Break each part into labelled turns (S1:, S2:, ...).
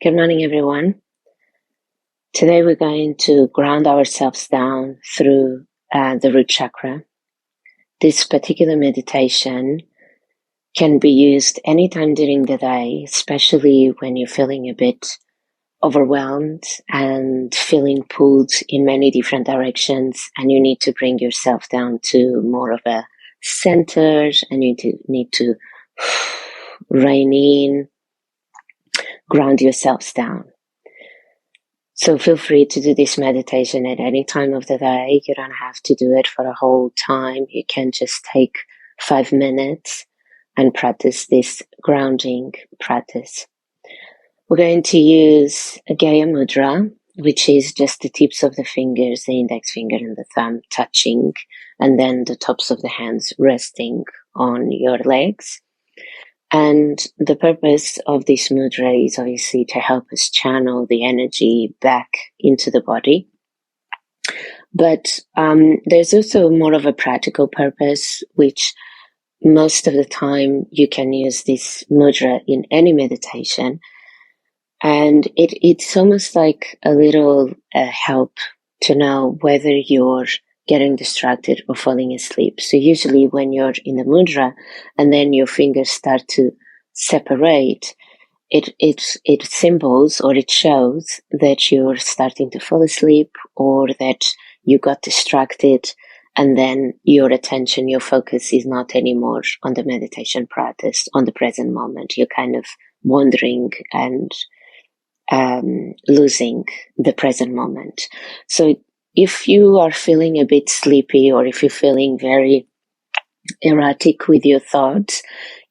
S1: Good morning, everyone. Today we're going to ground ourselves down through the root chakra. This particular meditation can be used anytime during the day, especially when you're feeling a bit overwhelmed and feeling pulled in many different directions, and you need to bring yourself down to more of a center, and you need to rein in, ground yourselves down. So feel free to do this meditation at any time of the day. You don't have to do it for a whole time. You can just take 5 minutes and practice this grounding practice. We're going to use a Gaya Mudra, which is just the tips of the fingers, the index finger and the thumb touching, and then the tops of the hands resting on your legs. And the purpose of this mudra is obviously to help us channel the energy back into the body. But there's also more of a practical purpose, which most of the time you can use this mudra in any meditation. And it's almost like a little help to know whether you're getting distracted or falling asleep. So usually when you're in the mudra and then your fingers start to separate, it symbols or it shows that you're starting to fall asleep or that you got distracted, and then your attention, your focus is not anymore on the meditation practice, on the present moment. You're kind of wandering and losing the present moment. So if you are feeling a bit sleepy or if you're feeling very erratic with your thoughts,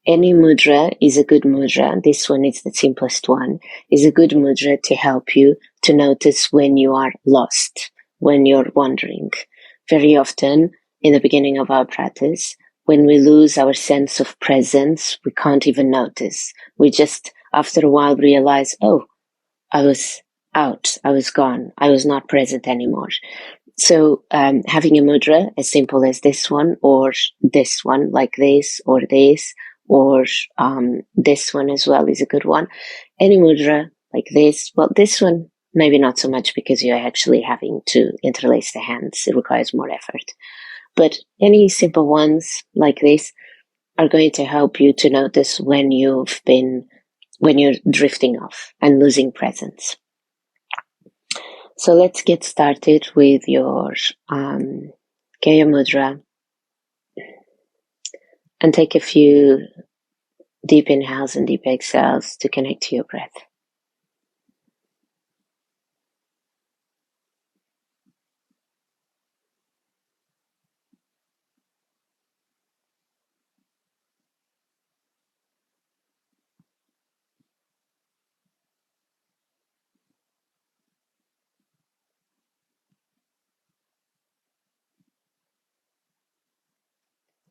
S1: any mudra is a good mudra. This one is the simplest one, is a good mudra to help you to notice when you are lost, when you're wandering. Very often in the beginning of our practice, when we lose our sense of presence, we can't even notice. We just, after a while, realize, oh, I was out, I was gone, I was not present anymore. So having a mudra as simple as this one or this one, like this or this, or this one as well is a good one. Any mudra like this, well, this one maybe not so much because you're actually having to interlace the hands. It requires more effort. But any simple ones like this are going to help you to notice when you're drifting off and losing presence. So let's get started with your Gaya Mudra and take a few deep inhales and deep exhales to connect to your breath.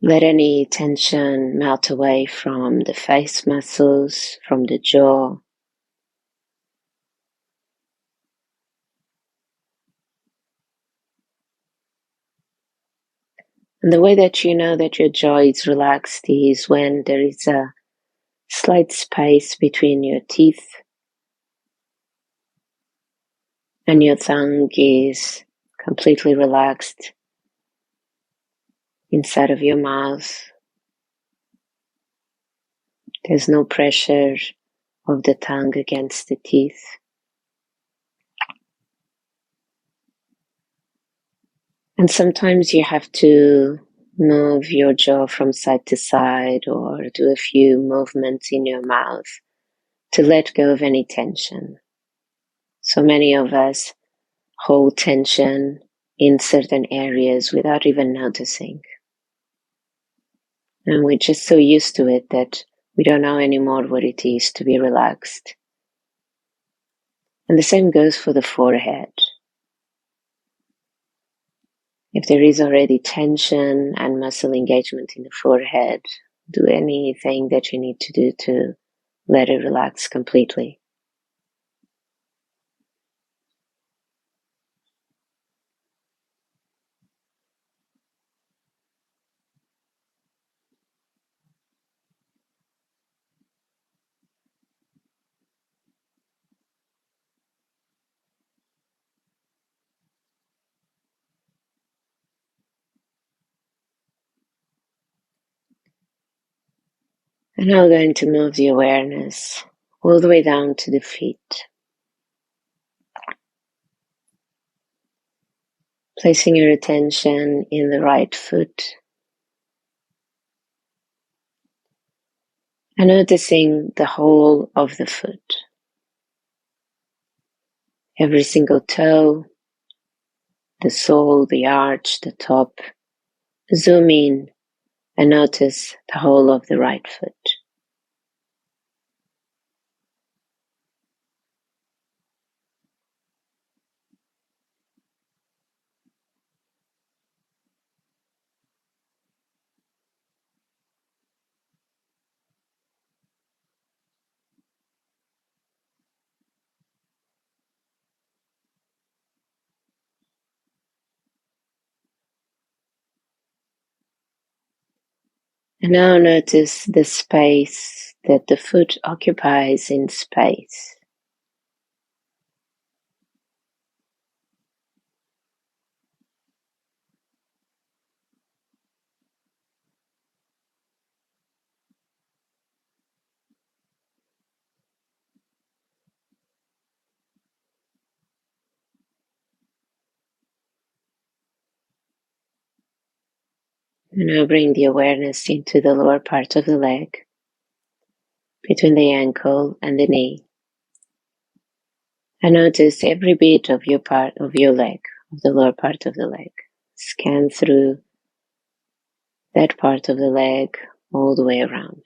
S1: Let any tension melt away from the face muscles, from the jaw. And the way that you know that your jaw is relaxed is when there is a slight space between your teeth and your tongue is completely relaxed inside of your mouth. There's no pressure of the tongue against the teeth. And sometimes you have to move your jaw from side to side or do a few movements in your mouth to let go of any tension. So many of us hold tension in certain areas without even noticing. And we're just so used to it that we don't know anymore what it is to be relaxed. And the same goes for the forehead. If there is already tension and muscle engagement in the forehead, do anything that you need to do to let it relax completely. And now we're going to move the awareness all the way down to the feet. Placing your attention in the right foot. And noticing the whole of the foot. Every single toe, the sole, the arch, the top. Zoom in and notice the whole of the right foot. And now notice the space that the foot occupies in space. And now bring the awareness into the lower part of the leg, between the ankle and the knee. And notice every bit of your part of your leg, of the lower part of the leg. Scan through that part of the leg all the way around.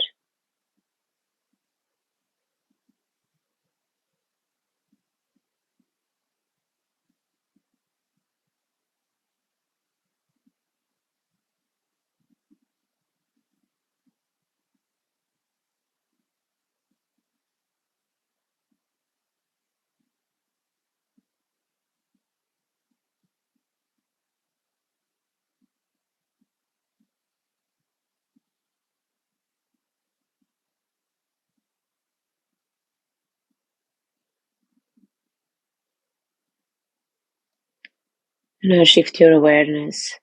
S1: And now shift your awareness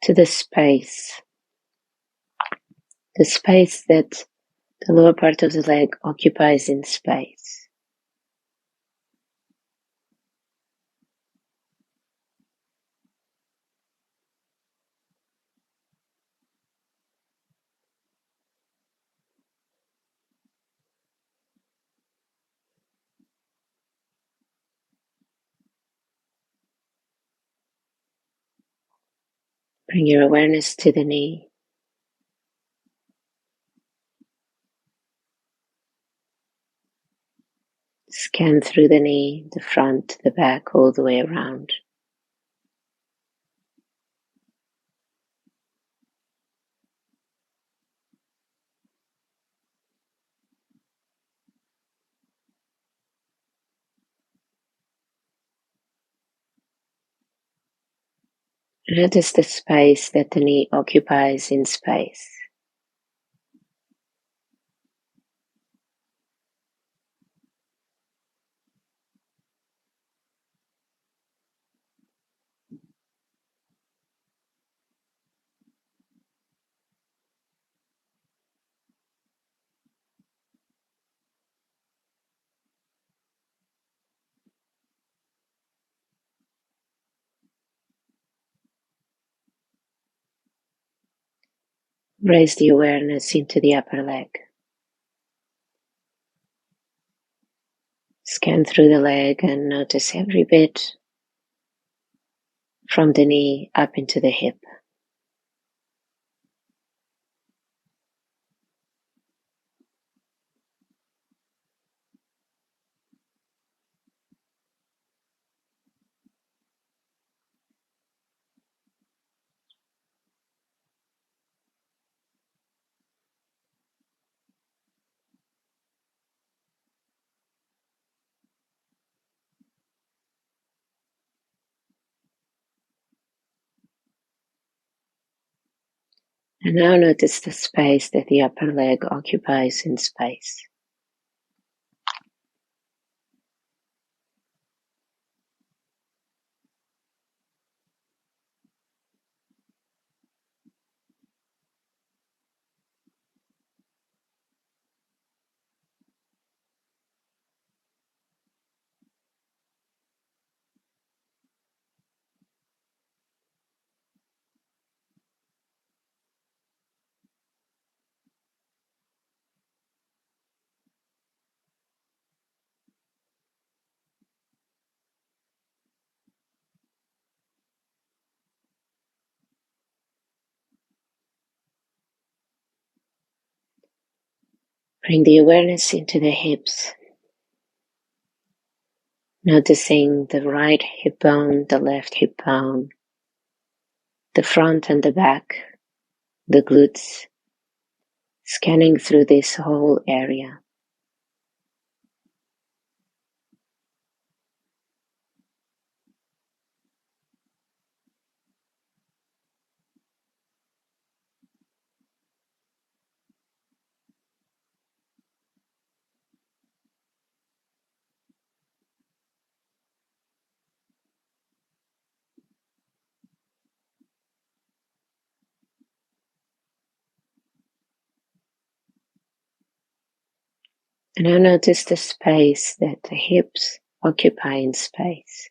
S1: to the space that the lower part of the leg occupies in space. Bring your awareness to the knee. Scan through the knee, the front, the back, all the way around. Notice the space that the knee occupies in space. Raise the awareness into the upper leg. Scan through the leg and notice every bit from the knee up into the hip. And now notice the space that the upper leg occupies in space. Bring the awareness into the hips, noticing the right hip bone, the left hip bone, the front and the back, the glutes, scanning through this whole area. And now notice the space that the hips occupy in space.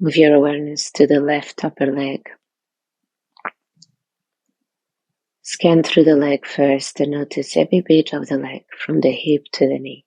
S1: Move your awareness to the left upper leg. Scan through the leg first and notice every bit of the leg from the hip to the knee.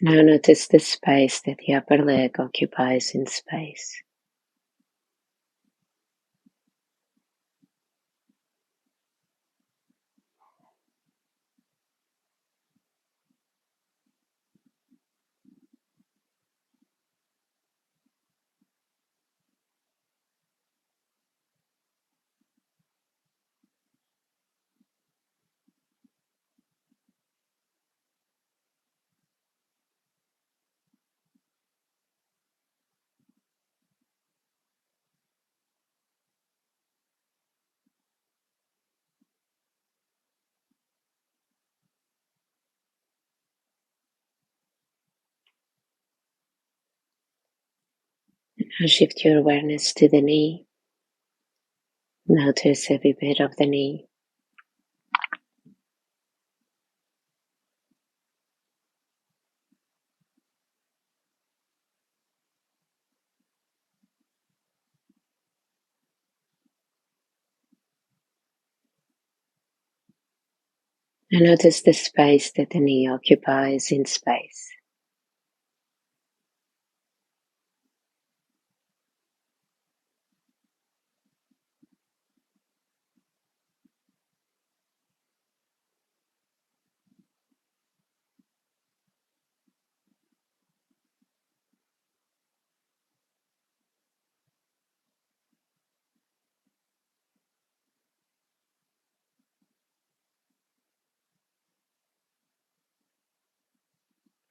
S1: Now notice the space that the upper leg occupies in space. Now shift your awareness to the knee. Notice every bit of the knee. And notice the space that the knee occupies in space.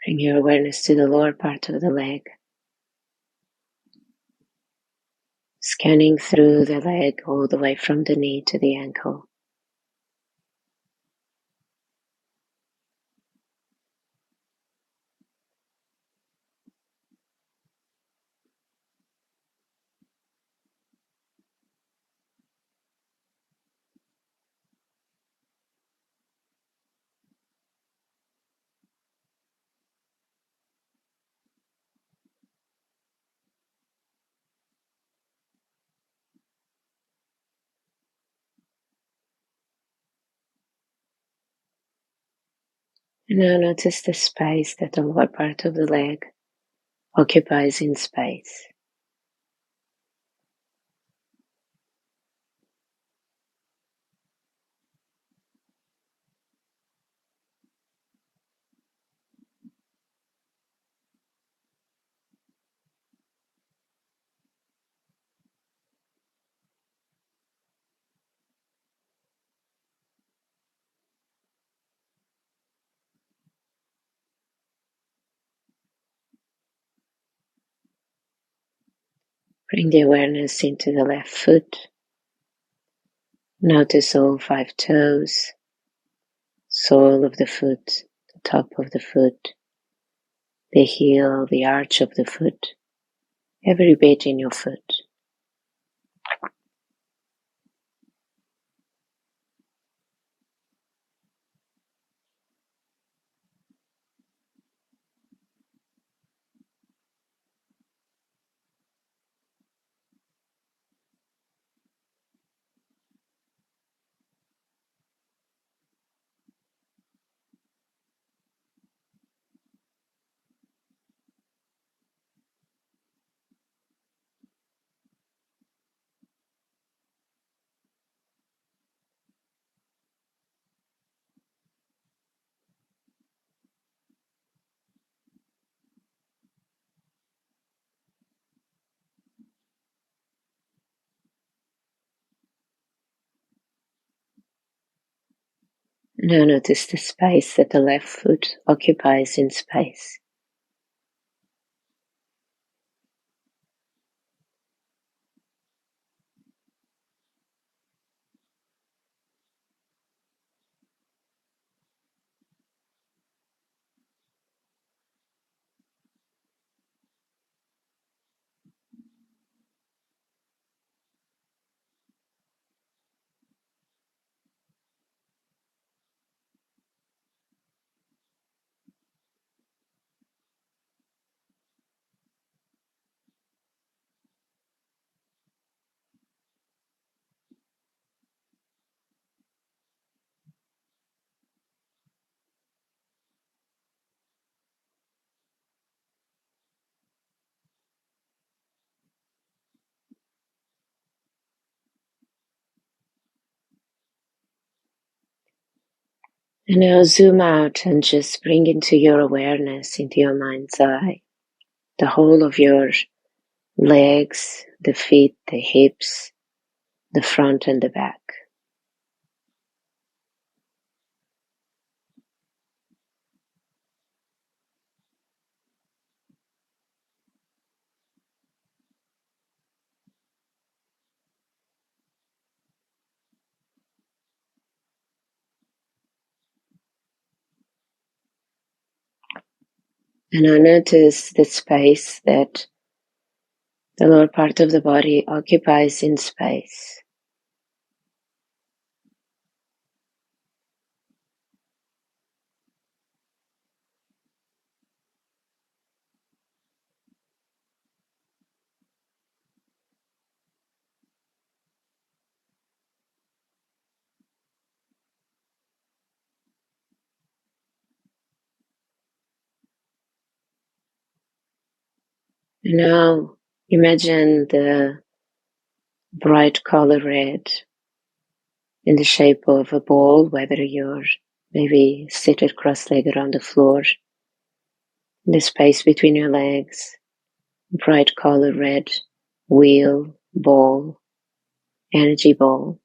S1: Bring your awareness to the lower part of the leg. Scanning through the leg all the way from the knee to the ankle. And now notice the space that the lower part of the leg occupies in space. Bring the awareness into the left foot. Notice all 5 toes, sole of the foot, the top of the foot, the heel, the arch of the foot, every bit in your foot. Now notice the space that the left foot occupies in space. And now zoom out and just bring into your awareness, into your mind's eye, the whole of your legs, the feet, the hips, the front and the back. And now notice the space that the lower part of the body occupies in space. And now imagine the bright color red in the shape of a ball, whether you're maybe seated cross-legged on the floor, the space between your legs, bright color red wheel, ball, energy ball.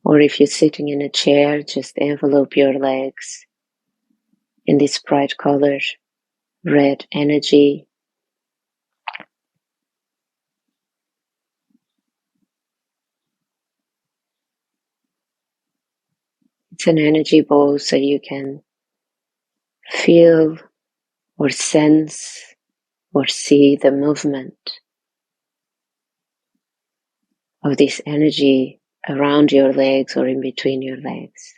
S1: Or if you're sitting in a chair, just envelope your legs in this bright color red energy. It's an energy ball, so you can feel or sense or see the movement of this energy around your legs or in between your legs.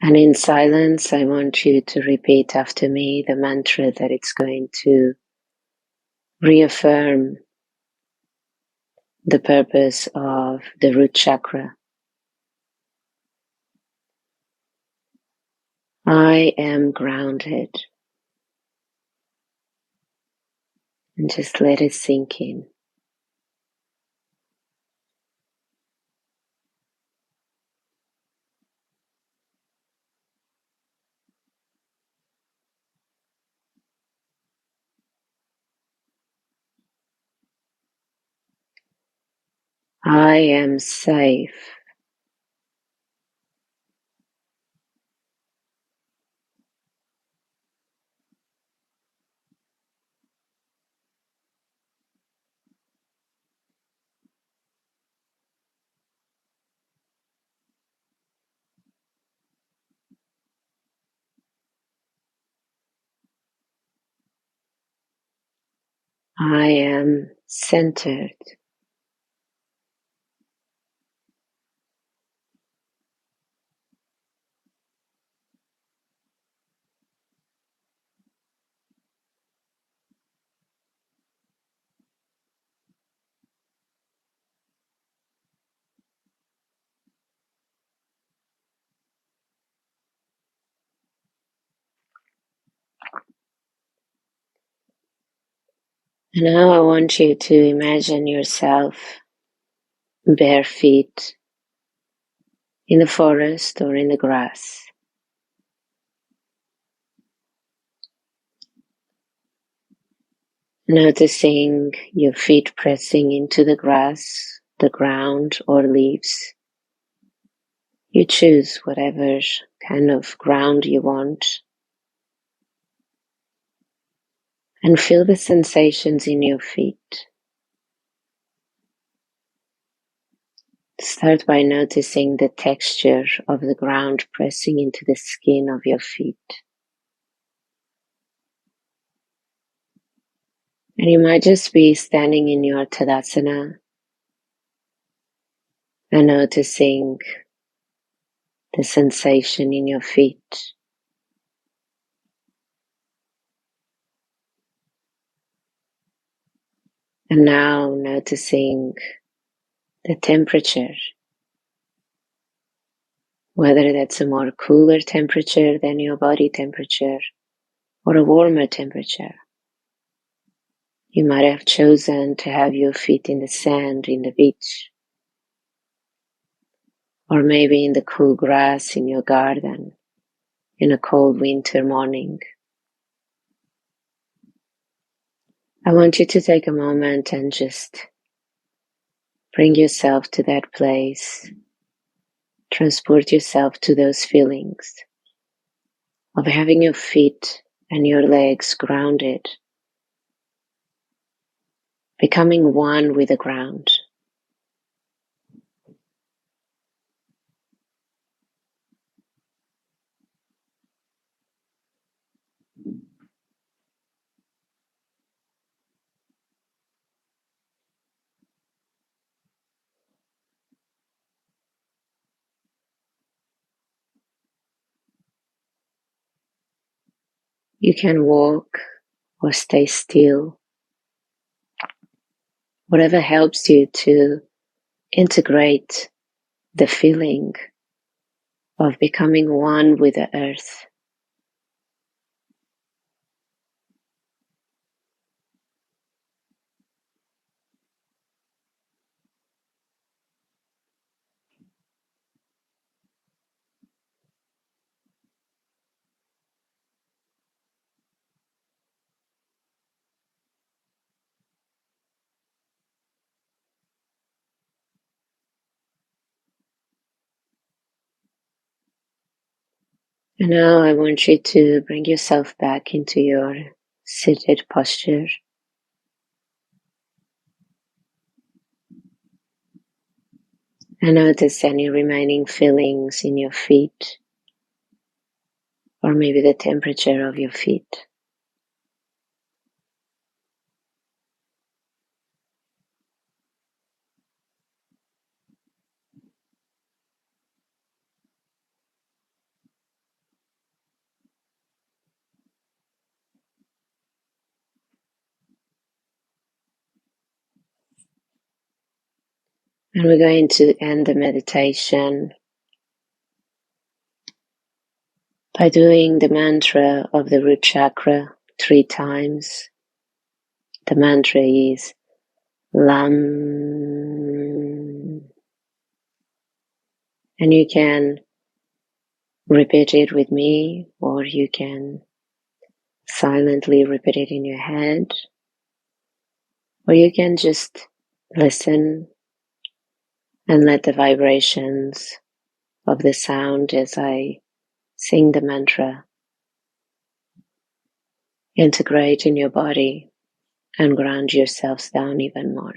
S1: And in silence, I want you to repeat after me the mantra that it's going to reaffirm the purpose of the root chakra. I am grounded. And just let it sink in. I am safe. I am centered. And now I want you to imagine yourself bare feet in the forest or in the grass. Noticing your feet pressing into the grass, the ground, or leaves. You choose whatever kind of ground you want. And feel the sensations in your feet. Start by noticing the texture of the ground pressing into the skin of your feet. And you might just be standing in your Tadasana and noticing the sensation in your feet. And now noticing the temperature, whether that's a more cooler temperature than your body temperature or a warmer temperature. You might have chosen to have your feet in the sand in the beach, or maybe in the cool grass in your garden in a cold winter morning. I want you to take a moment and just bring yourself to that place. Transport yourself to those feelings of having your feet and your legs grounded, becoming one with the ground. You can walk or stay still, whatever helps you to integrate the feeling of becoming one with the earth. And now I want you to bring yourself back into your seated posture. And notice any remaining feelings in your feet, or maybe the temperature of your feet. And we're going to end the meditation by doing the mantra of the root chakra 3 times. The mantra is Lam. And you can repeat it with me, or you can silently repeat it in your head, or you can just listen and let the vibrations of the sound as I sing the mantra integrate in your body and ground yourselves down even more.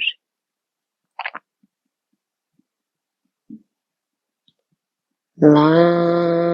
S1: Lam.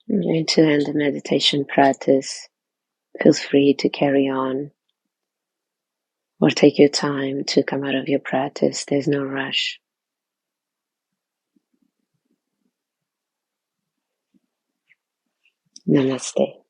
S1: I'm going to end the meditation practice. Feel free to carry on or take your time to come out of your practice. There's no rush. Namaste.